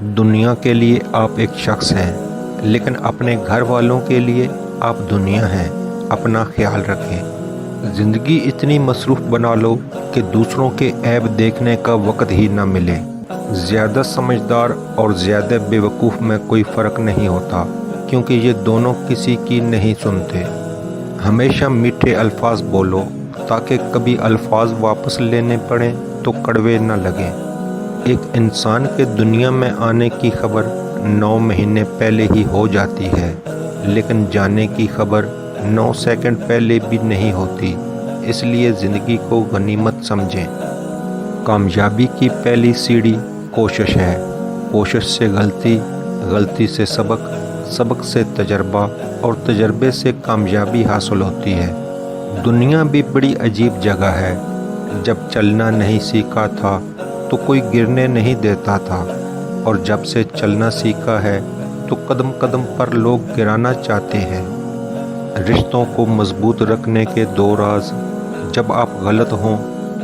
دنیا کے لیے آپ ایک شخص ہیں، لیکن اپنے گھر والوں کے لیے آپ دنیا ہیں۔ اپنا خیال رکھیں۔ زندگی اتنی مصروف بنا لو کہ دوسروں کے عیب دیکھنے کا وقت ہی نہ ملے۔ زیادہ سمجھدار اور زیادہ بے وقوف میں کوئی فرق نہیں ہوتا، کیونکہ یہ دونوں کسی کی نہیں سنتے۔ ہمیشہ میٹھے الفاظ بولو تاکہ کبھی الفاظ واپس لینے پڑیں تو کڑوے نہ لگیں۔ ایک انسان کے دنیا میں آنے کی خبر 9 مہینے پہلے ہی ہو جاتی ہے، لیکن جانے کی خبر 9 سیکنڈ پہلے بھی نہیں ہوتی۔ اس لیے زندگی کو غنیمت سمجھیں۔ کامیابی کی پہلی سیڑھی کوشش ہے۔ کوشش سے غلطی، غلطی سے سبق، سبق سے تجربہ اور تجربے سے کامیابی حاصل ہوتی ہے۔ دنیا بھی بڑی عجیب جگہ ہے۔ جب چلنا نہیں سیکھا تھا تو کوئی گرنے نہیں دیتا تھا، اور جب سے چلنا سیکھا ہے تو قدم قدم پر لوگ گرانا چاہتے ہیں۔ رشتوں کو مضبوط رکھنے کے 2 راز: جب آپ غلط ہوں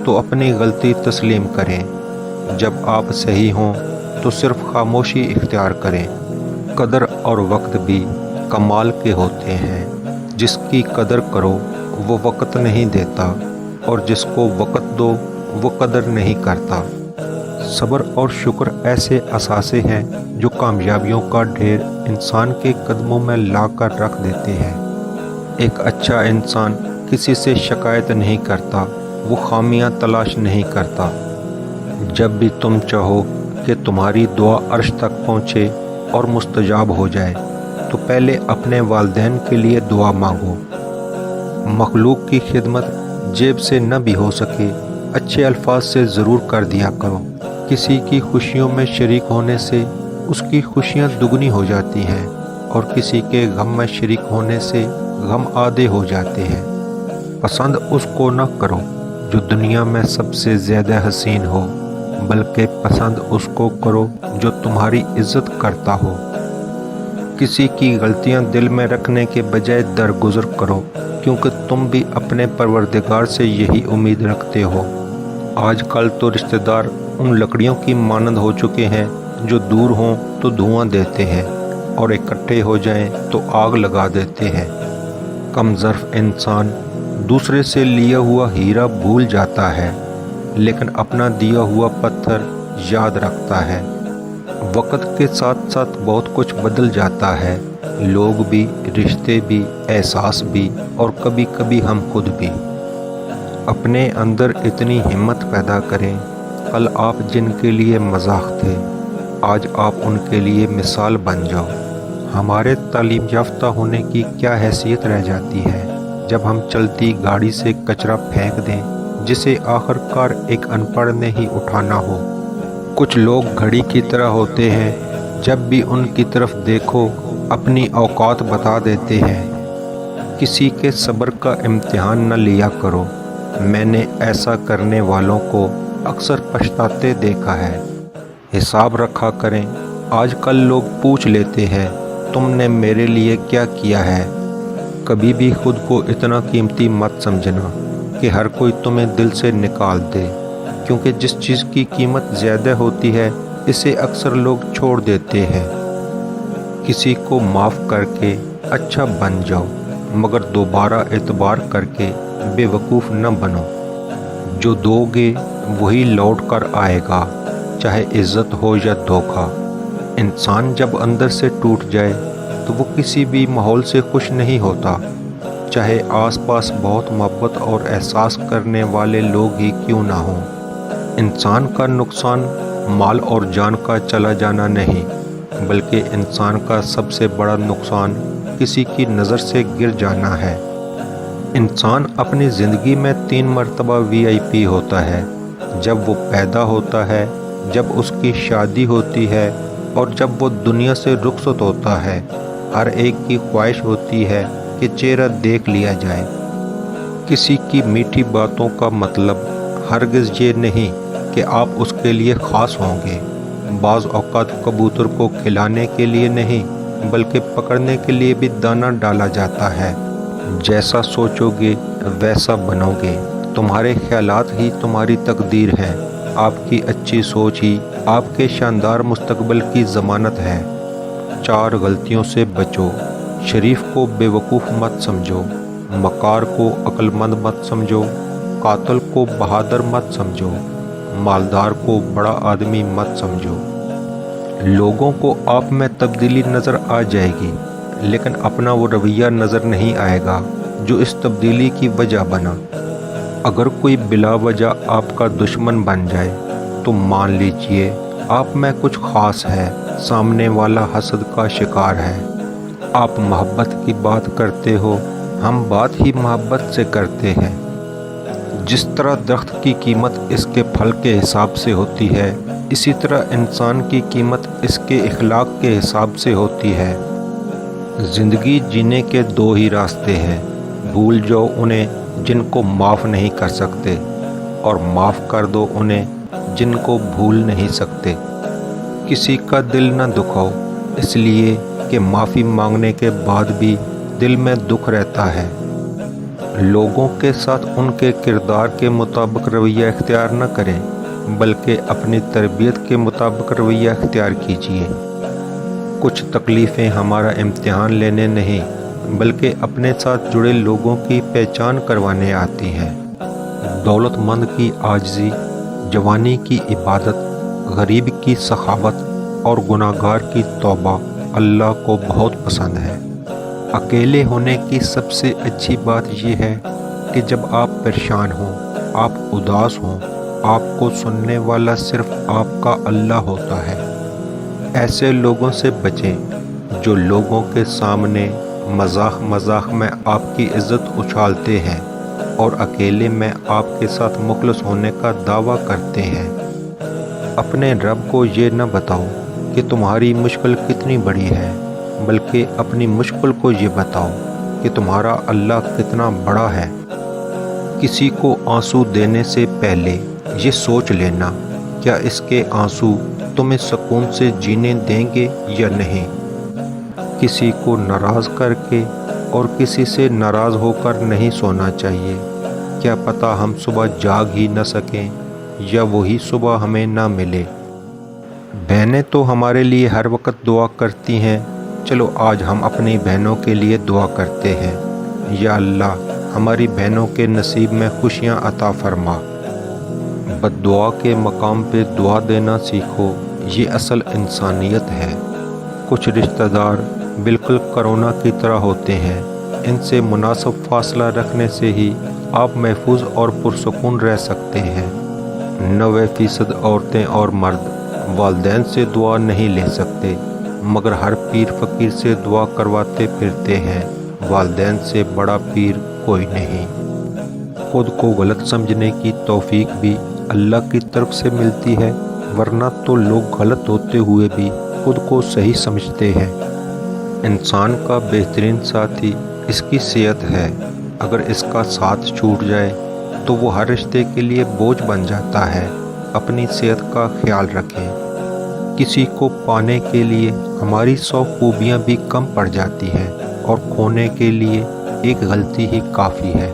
تو اپنی غلطی تسلیم کریں، جب آپ صحیح ہوں تو صرف خاموشی اختیار کریں۔ قدر اور وقت بھی کمال کے ہوتے ہیں۔ جس کی قدر کرو وہ وقت نہیں دیتا، اور جس کو وقت دو وہ قدر نہیں کرتا۔ صبر اور شکر ایسے اثاثے ہیں جو کامیابیوں کا ڈھیر انسان کے قدموں میں لا کر رکھ دیتے ہیں۔ ایک اچھا انسان کسی سے شکایت نہیں کرتا، وہ خامیاں تلاش نہیں کرتا۔ جب بھی تم چاہو کہ تمہاری دعا عرش تک پہنچے اور مستجاب ہو جائے تو پہلے اپنے والدین کے لیے دعا مانگو۔ مخلوق کی خدمت جیب سے نہ بھی ہو سکے، اچھے الفاظ سے ضرور کر دیا کرو۔ کسی کی خوشیوں میں شریک ہونے سے اس کی خوشیاں دگنی ہو جاتی ہیں، اور کسی کے غم میں شریک ہونے سے غم آدھے ہو جاتے ہیں۔ پسند اس کو نہ کرو جو دنیا میں سب سے زیادہ حسین ہو، بلکہ پسند اس کو کرو جو تمہاری عزت کرتا ہو۔ کسی کی غلطیاں دل میں رکھنے کے بجائے درگزر کرو، کیونکہ تم بھی اپنے پروردگار سے یہی امید رکھتے ہو۔ آج کل تو رشتہ دار ان لکڑیوں کی مانند ہو چکے ہیں جو دور ہوں تو دھواں دیتے ہیں، اور اکٹھے ہو جائیں تو آگ لگا دیتے ہیں۔ کم ظرف انسان دوسرے سے لیا ہوا ہیرا بھول جاتا ہے، لیکن اپنا دیا ہوا پتھر یاد رکھتا ہے۔ وقت کے ساتھ ساتھ بہت کچھ بدل جاتا ہے، لوگ بھی، رشتے بھی، احساس بھی، اور کبھی کبھی ہم خود بھی۔ اپنے اندر اتنی ہمت پیدا کریں، کل آپ جن کے لیے مذاق تھے، آج آپ ان کے لیے مثال بن جاؤ۔ ہمارے تعلیم یافتہ ہونے کی کیا حیثیت رہ جاتی ہے جب ہم چلتی گاڑی سے کچرا پھینک دیں جسے آخر کار ایک ان پڑھ نے ہی اٹھانا ہو۔ کچھ لوگ گھڑی کی طرح ہوتے ہیں، جب بھی ان کی طرف دیکھو اپنی اوقات بتا دیتے ہیں۔ کسی کے صبر کا امتحان نہ لیا کرو۔ میں نے ایسا کرنے والوں کو اکثر پچھتاتے دیکھا ہے۔ حساب رکھا کریں۔ آج کل لوگ پوچھ لیتے ہیں تم نے میرے لیے کیا کیا ہے۔ کبھی بھی خود کو اتنا قیمتی مت سمجھنا کہ ہر کوئی تمہیں دل سے نکال دے، کیونکہ جس چیز کی قیمت زیادہ ہوتی ہے اسے اکثر لوگ چھوڑ دیتے ہیں۔ کسی کو معاف کر کے اچھا بن جاؤ، مگر دوبارہ اعتبار کر کے بے وقوف نہ بنو۔ جو دو گے وہی لوٹ کر آئے گا، چاہے عزت ہو یا دھوکہ۔ انسان جب اندر سے ٹوٹ جائے تو وہ کسی بھی ماحول سے خوش نہیں ہوتا، چاہے آس پاس بہت محبت اور احساس کرنے والے لوگ ہی کیوں نہ ہوں۔ انسان کا نقصان مال اور جان کا چلا جانا نہیں، بلکہ انسان کا سب سے بڑا نقصان کسی کی نظر سے گر جانا ہے۔ انسان اپنی زندگی میں 3 مرتبہ VIP ہوتا ہے: جب وہ پیدا ہوتا ہے، جب اس کی شادی ہوتی ہے، اور جب وہ دنیا سے رخصت ہوتا ہے۔ ہر ایک کی خواہش ہوتی ہے کہ چہرہ دیکھ لیا جائے۔ کسی کی میٹھی باتوں کا مطلب ہرگز یہ نہیں کہ آپ اس کے لیے خاص ہوں گے۔ بعض اوقات کبوتر کو کھلانے کے لیے نہیں بلکہ پکڑنے کے لیے بھی دانہ ڈالا جاتا ہے۔ جیسا سوچو گے ویسا بنو گے۔ تمہارے خیالات ہی تمہاری تقدیر ہے۔ آپ کی اچھی سوچ ہی آپ کے شاندار مستقبل کی ضمانت ہے۔ 4 غلطیوں سے بچو۔ شریف کو بے وقوف مت سمجھو، مکار کو عقل مند مت سمجھو، قاتل کو بہادر مت سمجھو، مالدار کو بڑا آدمی مت سمجھو۔ لوگوں کو آپ میں تبدیلی نظر آ جائے گی، لیکن اپنا وہ رویہ نظر نہیں آئے گا جو اس تبدیلی کی وجہ بنا۔ اگر کوئی بلا وجہ آپ کا دشمن بن جائے تو مان لیجئے آپ میں کچھ خاص ہے، سامنے والا حسد کا شکار ہے۔ آپ محبت کی بات کرتے ہو، ہم بات ہی محبت سے کرتے ہیں۔ جس طرح درخت کی قیمت اس کے پھل کے حساب سے ہوتی ہے، اسی طرح انسان کی قیمت اس کے اخلاق کے حساب سے ہوتی ہے۔ زندگی جینے کے 2 ہی راستے ہیں، بھول جاؤ انہیں جن کو معاف نہیں کر سکتے، اور معاف کر دو انہیں جن کو بھول نہیں سکتے۔ کسی کا دل نہ دکھاؤ، اس لیے کہ معافی مانگنے کے بعد بھی دل میں دکھ رہتا ہے۔ لوگوں کے ساتھ ان کے کردار کے مطابق رویہ اختیار نہ کریں، بلکہ اپنی تربیت کے مطابق رویہ اختیار کیجیے۔ کچھ تکلیفیں ہمارا امتحان لینے نہیں، بلکہ اپنے ساتھ جڑے لوگوں کی پہچان کروانے آتی ہیں۔ دولت مند کی عاجزی، جوانی کی عبادت، غریب کی سخاوت اور گناہگار کی توبہ اللہ کو بہت پسند ہے۔ اکیلے ہونے کی سب سے اچھی بات یہ ہے کہ جب آپ پریشان ہوں، آپ اداس ہوں، آپ کو سننے والا صرف آپ کا اللہ ہوتا ہے۔ ایسے لوگوں سے بچیں جو لوگوں کے سامنے مذاق مذاق میں آپ کی عزت اچھالتے ہیں اور اکیلے میں آپ کے ساتھ مخلص ہونے کا دعویٰ کرتے ہیں۔ اپنے رب کو یہ نہ بتاؤ کہ تمہاری مشکل کتنی بڑی ہے، بلکہ اپنی مشکل کو یہ بتاؤ کہ تمہارا اللہ کتنا بڑا ہے۔ کسی کو آنسو دینے سے پہلے یہ سوچ لینا، کیا اس کے آنسو تمہیں سکون سے جینے دیں گے یا نہیں۔ کسی کو ناراض کر کے اور کسی سے ناراض ہو کر نہیں سونا چاہیے، کیا پتہ ہم صبح جاگ ہی نہ سکیں یا وہی صبح ہمیں نہ ملے۔ بہنیں تو ہمارے لیے ہر وقت دعا کرتی ہیں، چلو آج ہم اپنی بہنوں کے لیے دعا کرتے ہیں۔ یا اللہ، ہماری بہنوں کے نصیب میں خوشیاں عطا فرما۔ بد دعا کے مقام پہ دعا دینا سیکھو، یہ اصل انسانیت ہے۔ کچھ رشتہ دار بالکل کرونا کی طرح ہوتے ہیں، ان سے مناسب فاصلہ رکھنے سے ہی آپ محفوظ اور پرسکون رہ سکتے ہیں۔ 90% عورتیں اور مرد والدین سے دعا نہیں لے سکتے، مگر ہر پیر فقیر سے دعا کرواتے پھرتے ہیں۔ والدین سے بڑا پیر کوئی نہیں۔ خود کو غلط سمجھنے کی توفیق بھی اللہ کی طرف سے ملتی ہے، ورنہ تو لوگ غلط ہوتے ہوئے بھی خود کو صحیح سمجھتے ہیں۔ انسان کا بہترین ساتھی اس کی صحت ہے، اگر اس کا ساتھ چھوٹ جائے تو وہ ہر رشتے کے لیے بوجھ بن جاتا ہے۔ اپنی صحت کا خیال رکھیں۔ کسی کو پانے کے لیے ہماری 100 خوبیاں بھی کم پڑ جاتی ہیں، اور کھونے کے لیے ایک غلطی ہی کافی ہے۔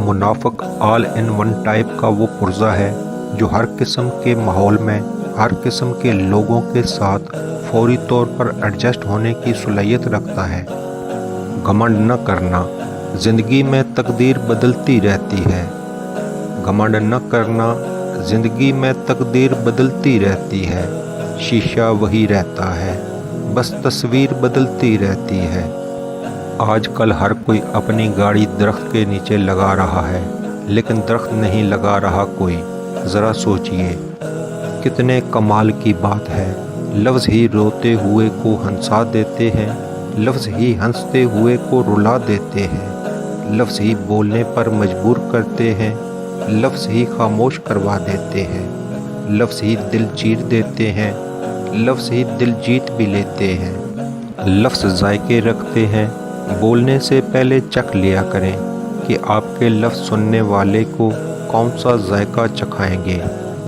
منافق آل ان ون ٹائپ کا وہ پرزہ ہے جو ہر قسم کے ماحول میں ہر قسم کے لوگوں کے ساتھ فوری طور پر ایڈجسٹ ہونے کی صلاحیت رکھتا ہے۔ گھمنڈ نہ کرنا، زندگی میں تقدیر بدلتی رہتی ہے۔ گھمنڈ نہ کرنا، زندگی میں تقدیر بدلتی رہتی ہے۔ شیشہ وہی رہتا ہے، بس تصویر بدلتی رہتی ہے۔ آج کل ہر کوئی اپنی گاڑی درخت کے نیچے لگا رہا ہے، لیکن درخت نہیں لگا رہا کوئی۔ ذرا سوچئے، کتنے کمال کی بات ہے۔ لفظ ہی روتے ہوئے کو ہنسا دیتے ہیں، لفظ ہی ہنستے ہوئے کو رلا دیتے ہیں، لفظ ہی بولنے پر مجبور کرتے ہیں، لفظ ہی خاموش کروا دیتے ہیں، لفظ ہی دل چیر دیتے ہیں، لفظ ہی دل جیت بھی لیتے ہیں۔ لفظ ذائقے رکھتے ہیں، بولنے سے پہلے چکھ لیا کریں کہ آپ کے لفظ سننے والے کو کون سا ذائقہ چکھائیں گے۔